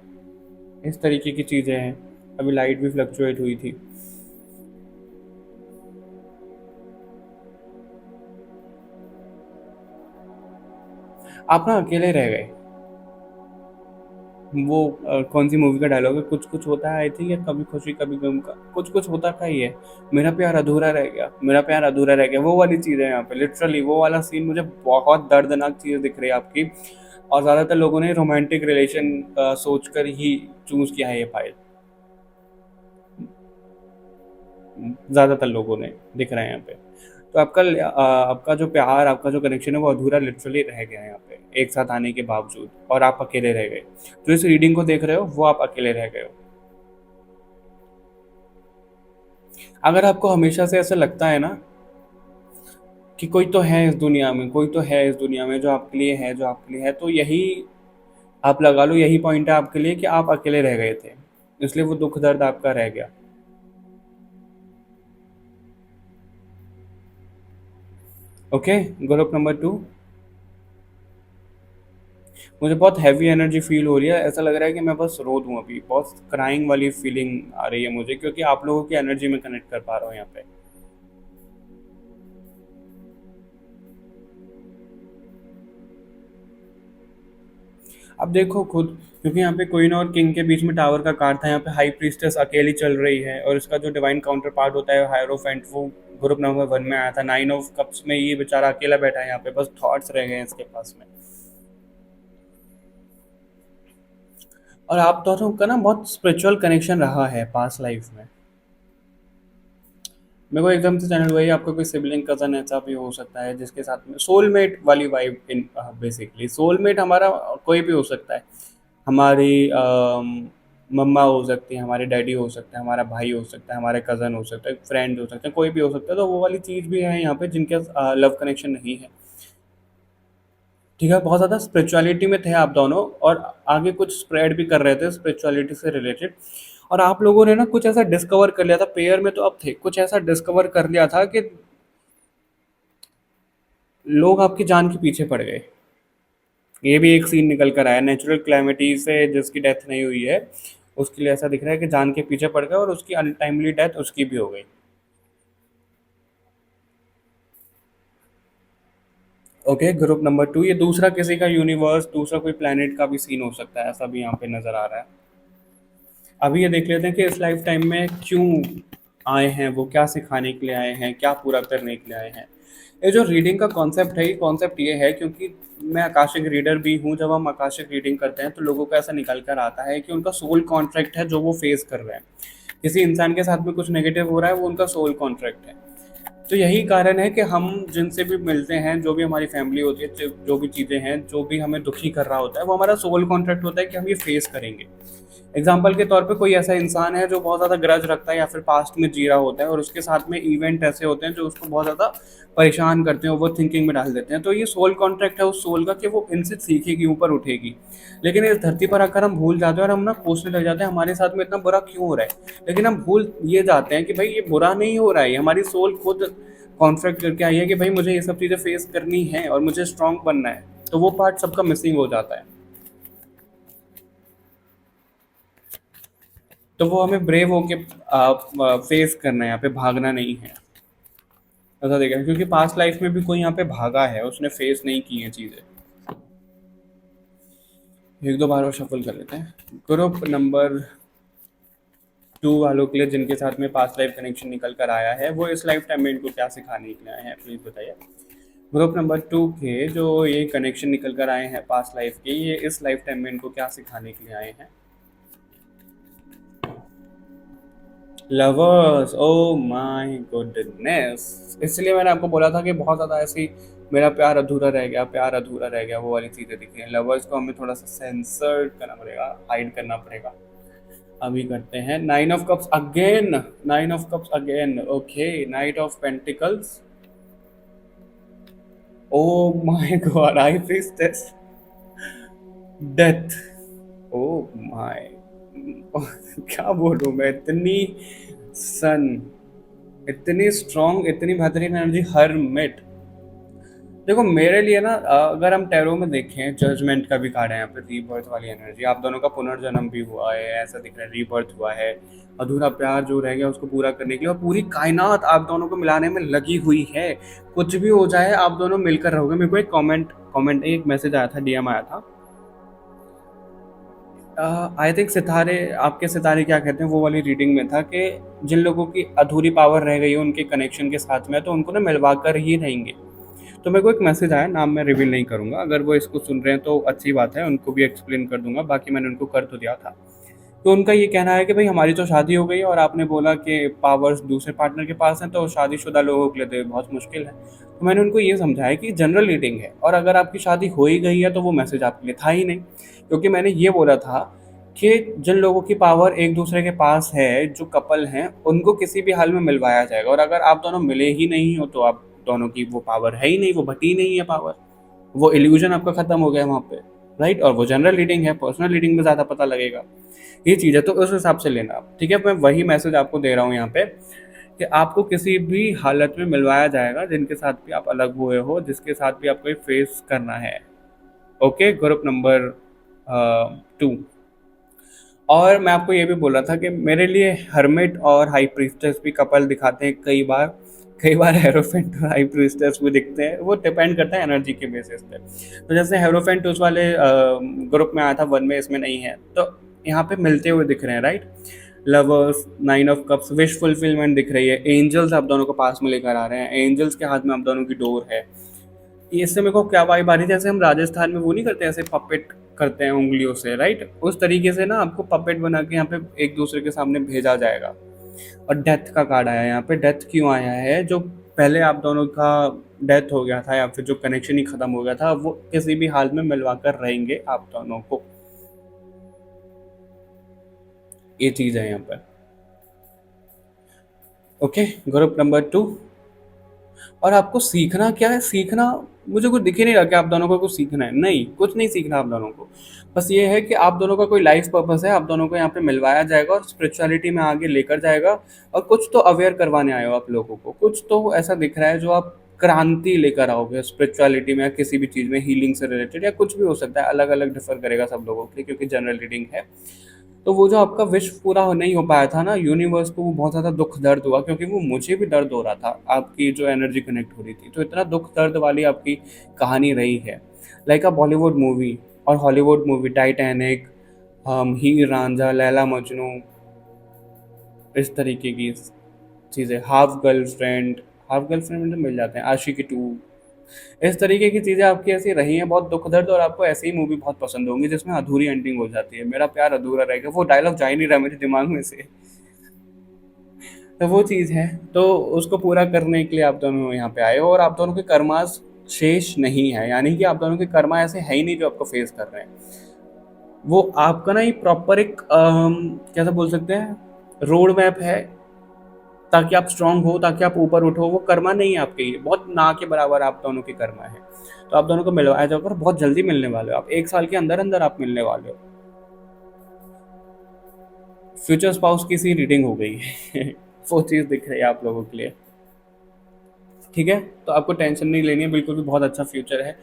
इस तरीके की चीज़ें हैं। अभी लाइट भी फ्लक्चुएट हुई थी। आप ना अकेले रह गए, वो कौन सी मूवी का डायलॉग है, कुछ कुछ होता है, आई थिंक, या कभी खुशी कभी गम का, कुछ कुछ होता का ही है, मेरा प्यार अधूरा रह गया, मेरा प्यार अधूरा रह गया, वो वाली चीज़ है यहाँ पे, लिटरली वो वाला सीन मुझे बहुत दर्दनाक चीज़ दिख रही है आपकी। और ज़्यादातर लोगों ने रोमांटिक रिलेशन सोच कर ही चूज़ किया है ये फाइल, ज़्यादातर लोगों ने दिख रहा है यहाँ पे। तो आपका जो प्यार, आपका जो कनेक्शन है वो अधूरा लिटरली रह गया है यहाँ पे, एक साथ आने के बावजूद, और आप अकेले रह गए। जो इस रीडिंग को देख रहे हो वो आप अकेले रह गए हो। अगर आपको हमेशा से ऐसा लगता है ना कि कोई तो है इस दुनिया में, कोई तो है इस दुनिया में जो आपके लिए है, जो आपके लिए है, तो यही आप लगा लो, यही पॉइंट है आपके लिए कि आप अकेले रह गए थे, इसलिए वो दुख दर्द आपका रह गया। ओके, ग्रुप नंबर 2, मुझे बहुत हैवी एनर्जी फील हो रही है, ऐसा लग रहा है कि मैं बस रो दूं अभी, बहुत क्राइंग वाली फीलिंग आ रही है मुझे, क्योंकि आप लोगों की एनर्जी में कनेक्ट कर पा रहा हूँ यहाँ पे। अब देखो खुद, क्योंकि यहाँ पे क्वीन और किंग के बीच में टावर का कार्ड था, यहाँ पे हाई प्रीस्टेस अकेली चल रही है, और इसका जो डिवाइन काउंटर पार्ट होता है हायरोफेंट, वो ग्रुप नंबर 1 में आया था। नाइन ऑफ कप्स में ये बेचारा अकेला बैठा है यहाँ पे, बस थॉट्स रह गए हैं इसके पास में। और आप दोनों का ना बहुत स्पिरिचुअल कनेक्शन रहा है पास्ट लाइफ में। मेरे को एकदम से चैनल वही, आपका कोई सिबलिंग कजन ऐसा भी हो सकता है जिसके साथ में सोलमेट वाली वाइब, इन बेसिकली सोलमेट हमारा कोई भी हो सकता है, हमारी मम्मा हो सकती है, हमारे डैडी हो सकते हैं, हमारा भाई हो सकता है, हमारे कज़न हो सकता है, फ्रेंड हो सकते हैं, कोई भी हो सकता है। तो वो वाली चीज़ भी है यहाँ पे जिनके लव कनेक्शन नहीं है, ठीक है। बहुत ज़्यादा स्पिरिचुअलिटी में थे आप दोनों, और आगे कुछ स्प्रेड भी कर रहे थे स्पिरिचुअलिटी से रिलेटेड। और आप लोगों ने ना कुछ ऐसा डिस्कवर कर लिया था पेयर में, तो अब थे कुछ ऐसा डिस्कवर कर लिया था कि लोग आपकी जान के पीछे पड़ गए। ये भी एक सीन निकल कर आया, नेचुरल क्लैमिटी से जिसकी डेथ नहीं हुई है उसके लिए ऐसा दिख रहा है कि जान के पीछे पड़ गए और उसकी अनटाइमली डेथ उसकी भी हो गई। ओके, ग्रुप नंबर 2, ये दूसरा किसी का यूनिवर्स, दूसरा कोई प्लेनेट का भी सीन हो सकता है, ऐसा भी यहाँ पे नजर आ रहा है। अभी ये देख लेते हैं कि इस लाइफ टाइम में क्यों आए हैं, वो क्या सिखाने के लिए आए हैं, क्या पूरा करने के लिए आए हैं। ये जो रीडिंग का कॉन्सेप्ट है, ये कॉन्सेप्ट ये है क्योंकि मैं आकाशिक रीडर भी हूँ। जब हम आकाशिक रीडिंग करते हैं तो लोगों को ऐसा निकल कर आता है कि उनका सोल कॉन्ट्रैक्ट है जो वो फेस कर रहे हैं। किसी इंसान के साथ में कुछ नेगेटिव हो रहा है, वो उनका सोल कॉन्ट्रैक्ट है। तो यही कारण है कि हम जिनसे भी मिलते हैं, जो भी हमारी फैमिली होती है, जो भी चीज़ें हैं, जो भी हमें दुखी कर रहा होता है, वो हमारा सोल कॉन्ट्रैक्ट होता है कि हम ये फेस करेंगे। एग्जाम्पल के तौर पे कोई ऐसा इंसान है जो बहुत ज़्यादा ग्रज रखता है या फिर पास्ट में जी रहा होता है और उसके साथ में इवेंट ऐसे होते हैं जो उसको बहुत ज़्यादा परेशान करते हैं, ओवर थिंकिंग में डाल देते हैं। तो ये सोल कॉन्ट्रैक्ट है उस सोल का कि वो इनसे सीखेगी, ऊपर उठेगी। लेकिन इस धरती पर आकर हम भूल जाते हैं और हम ना कोसने लग जाते हैं हमारे साथ में इतना बुरा क्यों हो रहा है। लेकिन हम भूल ये जाते हैं कि भाई ये बुरा नहीं हो रहा है, ये हमारी सोल खुद कॉन्ट्रैक्ट करके आई है कि भाई मुझे ये सब चीज़ें फेस करनी है और मुझे स्ट्रांग बनना है। तो वो पार्ट सबका मिसिंग हो जाता है। तो वो हमें ब्रेव होके फेस करना है, यहाँ पे भागना नहीं है। ऐसा देखा, क्योंकि पास्ट लाइफ में भी कोई यहाँ पे भागा है, उसने फेस नहीं की है चीज़ें। एक दो बार और शफल कर लेते हैं। ग्रुप नंबर 2 वालों के लिए जिनके साथ में पास्ट लाइफ कनेक्शन निकल कर आया है, वो इस लाइफ टाइम में इनको क्या सिखाने के लिए आए हैं, प्लीज़ बताइए। ग्रुप नंबर 2 के जो ये कनेक्शन निकल कर आए हैं पास्ट लाइफ के, ये इस लाइफ टाइम में इनको क्या सिखाने के लिए आए हैं। Lovers, oh my goodness. इसलिए मैंने आपको बोला था कि बहुत ज़्यादा ऐसी मेरा प्यार अधूरा रह गया, प्यार अधूरा रह गया, वो वाली चीज़ें दिख रही हैं। लवर्स को हमें थोड़ा सा सेंसर करना पड़ेगा, हाइड करना पड़ेगा। अभी करते हैं nine of cups again, nine of cups again. Okay, night of pentacles, O my God, I priestess, death, oh my क्या बोलूं मैं, इतनी सन, इतनी स्ट्रॉन्ग, इतनी बेहतरीन एनर्जी, हर मिट। देखो मेरे लिए ना अगर हम टैरो में देखें, जजमेंट का भी कार्ड है यहाँ पे, रीबर्थ वाली एनर्जी। आप दोनों का पुनर्जन्म भी हुआ है, ऐसा दिख रहा है, रीबर्थ हुआ है। अधूरा प्यार जो रह गया उसको पूरा करने के लिए, और पूरी कायनात आप दोनों को मिलाने में लगी हुई है। कुछ भी हो जाए आप दोनों मिलकर रहोगे। मेरे को एक कमेंट एक मैसेज आया था, डीएम आया था। आई थिंक सितारे, आपके सितारे क्या कहते हैं, वो वाली रीडिंग में था कि जिन लोगों की अधूरी पावर रह गई है उनके कनेक्शन के साथ में, तो उनको ना मिलवा कर ही रहेंगे। तो मेरे को एक मैसेज आया, नाम मैं रिवील नहीं करूंगा, अगर वो इसको सुन रहे हैं तो अच्छी बात है, उनको भी एक्सप्लेन कर दूंगा, बाकी मैंने उनको कर तो दिया था। तो उनका ये कहना है कि भाई हमारी तो शादी हो गई और आपने बोला कि पावर्स दूसरे पार्टनर के पास हैं, तो शादीशुदा लोगों के लिए तो ये बहुत मुश्किल है। तो मैंने उनको ये समझाया कि जनरल रीडिंग है, और अगर आपकी शादी हो ही गई है तो वो मैसेज आपके लिए था ही नहीं। क्योंकि मैंने ये बोला था कि जिन लोगों की पावर एक दूसरे के पास है, जो कपल हैं, उनको किसी भी हाल में मिलवाया जाएगा। और अगर आप दोनों मिले ही नहीं हो तो आप दोनों की वो पावर है ही नहीं, वो बटी नहीं है पावर, वो इल्यूजन आपका खत्म हो गया वहाँ पे, राइट। और वो जनरल रीडिंग है, पर्सनल रीडिंग में ज़्यादा पता लगेगा, ये चीज़ है। तो उस हिसाब से लेना आप, ठीक है। मैं वही मैसेज आपको दे रहा हूँ यहाँ पे कि आपको किसी भी हालत में मिलवाया जाएगा जिनके साथ भी आप अलग हुए हो, जिसके साथ भी आपको फेस करना है। Okay, group number 2। और मैं आपको ये भी बोल रहा था कि मेरे लिए हर्मिट और हाई प्रीस्टेस भी कपल दिखाते हैं कई बार, कई बार हेरोफेंट और हाई प्रीस्टेस भी दिखते हैं, वो डिपेंड करता है एनर्जी के बेसिस पे। तो जैसे हेरोफेंट उस वाले ग्रुप में आया था, वन में, इसमें नहीं है, तो यहाँ पे मिलते हुए दिख रहे हैं, right. Lovers, nine of cups, wish fulfilment दिख रही है, एंजल्स आप दोनों को पास में लेकर आ रहे हैं, एंजल्स के हाथ में आप दोनों की डोर है। इससे मेरे को क्या वाइब आ रही है, जैसे हम राजस्थान में वो नहीं करते, ऐसे पपेट करते हैं उंगलियों से, राइट, उस तरीके से ना आपको पपेट बना के यहाँ पे एक दूसरे के सामने भेजा जाएगा। और डेथ का कार्ड आया है यहाँ पे। डेथ क्यों आया है, जो पहले आप दोनों का डेथ हो गया था या फिर जो कनेक्शन ही खत्म हो गया था, वो किसी भी हाल में मिलवा कर रहेंगे आप दोनों को, ये चीज है यहाँ पर। Okay, group number 2। और आपको सीखना क्या है, सीखना मुझे कुछ दिख ही नहीं रहा कि आप दोनों को कुछ सीखना है। नहीं, कुछ नहीं सीखना आप दोनों को। बस ये है कि आप दोनों का कोई लाइफ पर्पस है, आप दोनों को यहाँ पे मिलवाया जाएगा और स्पिरिचुअलिटी में आगे लेकर जाएगा। और कुछ तो अवेयर करवाने आए हो आप लोगों को, कुछ तो ऐसा दिख रहा है जो आप क्रांति लेकर आओगे स्पिरिचुअलिटी में या किसी भी चीज़ में, हीलिंग से रिलेटेड या कुछ भी हो सकता है, अलग अलग डिफर करेगा सब लोगों के लिए क्योंकि जनरल रीडिंग है। तो वो जो आपका विश पूरा नहीं हो पाया था ना, यूनिवर्स को वो बहुत ज़्यादा दुख दर्द हुआ, क्योंकि वो मुझे भी दर्द हो रहा था, आपकी जो एनर्जी कनेक्ट हो रही थी, तो इतना दुख दर्द वाली आपकी कहानी रही है। लाइक अ बॉलीवुड मूवी और हॉलीवुड मूवी, टाइटैनिक, हीर रांझा, लैला मजनू, इस तरीके की चीज़ें, हाफ गर्लफ्रेंड में तो मिल जाते हैं, आशिकी टू, इस तरीके की चीज़ें आपकी ऐसी रही हैं बहुत दुख दर्द, और आपको ऐसी ही मूवी बहुत पसंद होंगी जिसमें अधूरी एंडिंग हो जाती है, मेरा प्यार अधूरा रहेगा, वो डायलॉग जा ही नहीं रहा मेरे दिमाग में से। तो वो चीज़ है, तो उसको पूरा करने के लिए आप दोनों यहाँ पे आए हो, और आप दोनों के कर्मास शेष नहीं है, यानी कि आप दोनों के कर्मा ऐसे है ही नहीं जो आपको फेस कर रहे हैं। वो आपका ना ये प्रॉपर एक कैसा बोल सकते हैं, रोड मैप है, ताकि आप स्ट्रांग हो, ताकि आप ऊपर उठो। वो कर्मा नहीं है आपके, ये बहुत ना के बराबर आप दोनों की कर्मा है। तो आप दोनों को मिलवाया जाएगा और बहुत जल्दी मिलने वाले हो आप, 1 साल के अंदर अंदर आप मिलने वाले हो। फ्यूचर स्पाउस की सी रीडिंग हो गई है वो चीज़ दिख रही है आप लोगों के लिए। ठीक है, तो आपको टेंशन नहीं लेनी है, बिल्कुल भी बहुत अच्छा फ्यूचर है।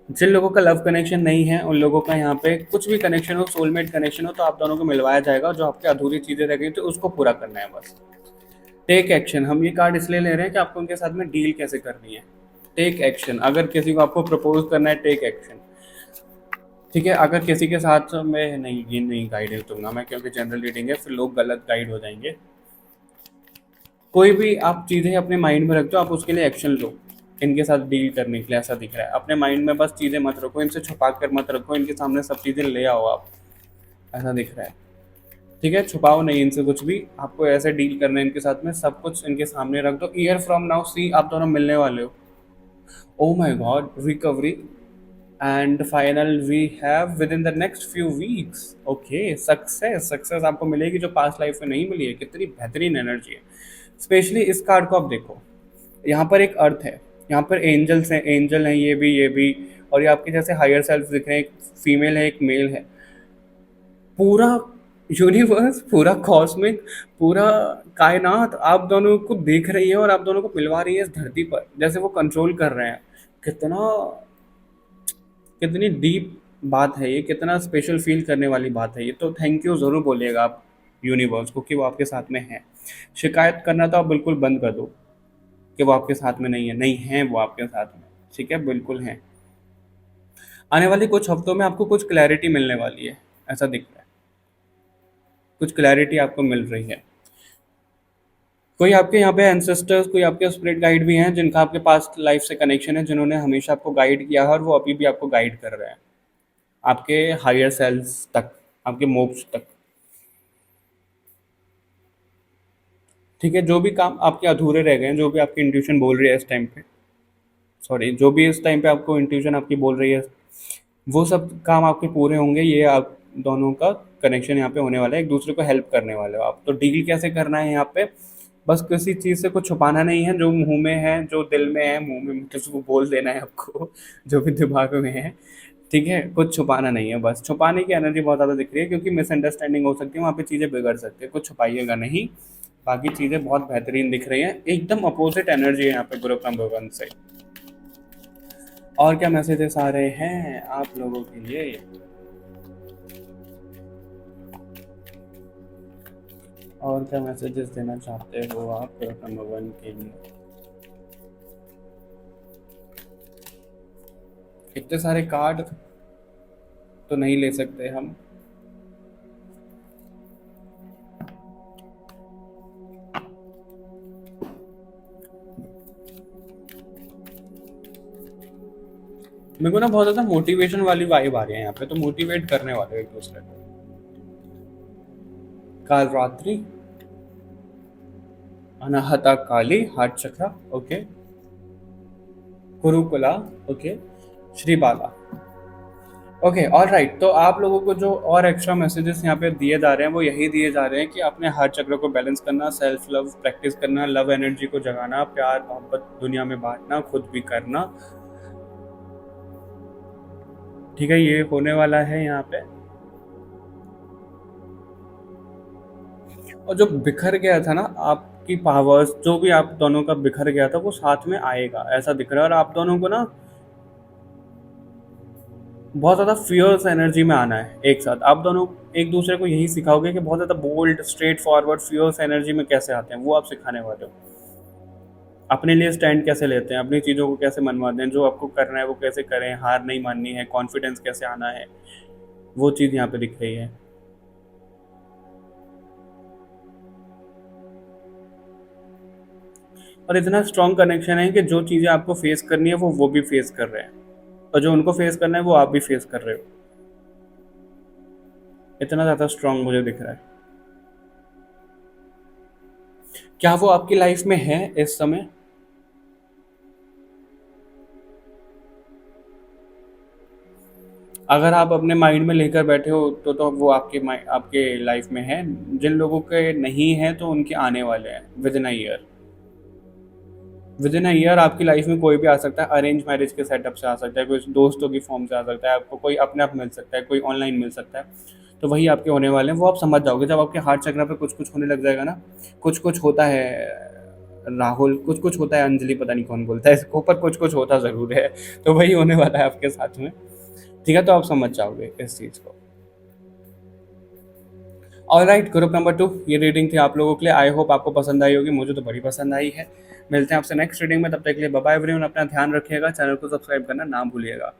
जिन लोगों का लव कनेक्शन नहीं है उन लोगों का यहाँ पे कुछ भी कनेक्शन हो, सोलमेट कनेक्शन हो, तो आप दोनों को मिलवाया जाएगा। जो आपकी अधूरी चीज़ें रह गई तो उसको पूरा करना है बस। टेक एक्शन, हम ये कार्ड इसलिए ले रहे हैं कि आपको उनके साथ में डील कैसे करनी है। टेक एक्शन, अगर किसी को आपको प्रपोज करना है, टेक एक्शन। ठीक है, अगर किसी के साथ में नहीं, ये नहीं गाइड दूंगा मैं क्योंकि जनरल रीडिंग है, फिर लोग गलत गाइड हो जाएंगे। कोई भी आप चीज़ें अपने माइंड में रखते हो, आप उसके लिए एक्शन लो। इनके साथ डील करने के लिए ऐसा दिख रहा है, अपने माइंड में बस चीज़ें मत रखो, इनसे छुपा कर मत रखो, इनके सामने सब चीज़ें ले आओ आप, ऐसा दिख रहा है। ठीक है, छुपाओ नहीं इनसे कुछ भी, आपको ऐसे डील करना है इनके साथ में, सब कुछ इनके सामने रख दो। ईयर फ्रॉम नाउ सी, आप दोनों मिलने वाले हो। Oh my God, recovery and final we have within the next few weeks. Okay, success, success आपको मिलेगी जो पास्ट लाइफ में नहीं मिली है। कितनी बेहतरीन एनर्जी है। स्पेशली इस कार्ड को आप देखो, यहाँ पर एक अर्थ है, यहाँ पर एंजल्स हैं, एंजल हैं ये भी, और ये आपके जैसे हायर सेल्फ दिख रहे हैं, एक फीमेल है एक मेल है। पूरा यूनिवर्स, पूरा कॉस्मिक, पूरा कायनात आप दोनों को देख रही है और आप दोनों को मिलवा रही है इस धरती पर, जैसे वो कंट्रोल कर रहे हैं। कितना, कितनी डीप बात है ये, कितना स्पेशल फील करने वाली बात है ये। तो थैंक यू ज़रूर बोलिएगा आप यूनिवर्स को कि वो आपके साथ में है। शिकायत करना तो आप बिल्कुल बंद कर दो कि वो आपके साथ में नहीं है, नहीं है वो आपके साथ में। ठीक है, बिल्कुल है। आने वाले कुछ हफ्तों में आपको कुछ क्लैरिटी मिलने वाली है, ऐसा दिख रहा है, कुछ क्लैरिटी आपको मिल रही है। कोई आपके यहाँ पे एंसेस्टर्स, कोई आपके स्पिरिट गाइड भी हैं जिनका आपके पास्ट लाइफ से कनेक्शन है, जिन्होंने हमेशा आपको गाइड किया है और वो अभी भी आपको गाइड कर रहे हैं आपके हायर सेल्स तक, आपके मोक्ष तक। ठीक है, जो भी काम आपके अधूरे रह गए हैं, जो भी आपकी इंट्यूशन बोल रही है इस टाइम पे, सॉरी, जो भी इस टाइम पे आपको इंट्यूशन आपकी बोल रही है, वो सब काम आपके पूरे होंगे। ये आप दोनों का कनेक्शन यहाँ पे होने वाला है, एक दूसरे को हेल्प करने वाले हो आप। तो डील कैसे करना है यहाँ पे, बस किसी चीज़ से कुछ छुपाना नहीं है, जो मुंह में है, जो दिल में है, मुंह में मतलब उसको बोल देना है आपको जो भी दिमाग में है। ठीक है, कुछ छुपाना नहीं है, बस छुपाने की एनर्जी बहुत ज़्यादा दिख रही है क्योंकि मिसअंडरस्टैंडिंग हो सकती है, वहाँ पे चीज़ें बिगड़ सकती है, कुछ छुपाइएगा नहीं। बाकी चीज़ें बहुत बेहतरीन दिख रही हैं, एकदम अपोजिट एनर्जी है यहाँ पे ग्रुप नंबर 1 से। और क्या मैसेजेस आ रहे हैं आप लोगों के लिए, और क्या मैसेजेस देना चाहते हो आप ग्रुप नंबर 1 के लिए। इतने सारे कार्ड तो नहीं ले सकते हम। मेरे को ना बहुत ज्यादा मोटिवेशन वाली वाइब आ रही है यहाँ पे, तो मोटिवेट करने वाले एक दूसरे को। काल रात्रि, अनाहता काली, हार्ट चक्रा, ओके, कुरुकुला, ओके, श्री बाला, ओके, ऑल राइट। तो आप लोगों को जो और एक्स्ट्रा मैसेजेस यहाँ पे दिए जा रहे हैं वो यही दिए जा रहे हैं कि अपने हार्ट चक्र को बैलेंस करना, सेल्फ लव प्रैक्टिस करना, लव एनर्जी को जगाना, प्यार मोहब्बत दुनिया में बांटना, खुद भी करना, ठीक है, ये होने वाला है यहाँ पे। और जो बिखर गया था ना आपकी पावर्स, जो भी आप दोनों का बिखर गया था वो साथ में आएगा ऐसा दिख रहा है। और आप दोनों को ना बहुत ज़्यादा फियर्स एनर्जी में आना है एक साथ। आप दोनों एक दूसरे को यही सिखाओगे कि बहुत ज़्यादा bold, straightforward, fierce energy में कैसे आते हैं, वो आप सिखाने वाले हो। अपने लिए स्टैंड कैसे लेते हैं, अपनी चीज़ों को कैसे मनवाते हैं, जो आपको करना है वो कैसे करें, हार नहीं माननी है, कॉन्फिडेंस कैसे आना है, वो चीज़ यहाँ पे दिख रही है। और इतना स्ट्रॉन्ग कनेक्शन है कि जो चीज़ें आपको फेस करनी है वो भी फेस कर रहे हैं, और जो उनको फेस करना है वो आप भी फेस कर रहे हो। इतना ज़्यादा स्ट्रॉन्ग मुझे दिख रहा है। क्या वो आपकी लाइफ में है इस समय? अगर आप अपने माइंड में लेकर बैठे हो तो वो आपके लाइफ में है। जिन लोगों के नहीं है तो उनके आने वाले हैं with in a year. With in a year आपकी लाइफ में कोई भी आ सकता है। अरेंज मैरिज के सेटअप से आ सकता है, कोई दोस्तों की फॉर्म से आ सकता है, आपको कोई अपने आप मिल सकता है, कोई ऑनलाइन मिल सकता है। तो वही आपके होने वाले हैं, वो आप समझ जाओगे जब आपके हार्ट चक्र पे कुछ कुछ होने लग जाएगा ना। कुछ कुछ होता है राहुल, कुछ कुछ होता है अंजलि, पता नहीं कौन बोलता है इसको, पर कुछ कुछ होता ज़रूर है। तो वही होने वाला है आपके साथ में। ठीक है, तो आप समझ जाओगे इस चीज़ को। ऑलराइट, ग्रुप नंबर 2, ये रीडिंग थी आप लोगों के लिए। आई होप आपको पसंद आई होगी, मुझे तो बड़ी पसंद आई है। मिलते हैं आपसे नेक्स्ट रीडिंग में, तब तक के लिए बाय बाय एवरीवन। अपना ध्यान रखिएगा, चैनल को सब्सक्राइब करना ना भूलिएगा।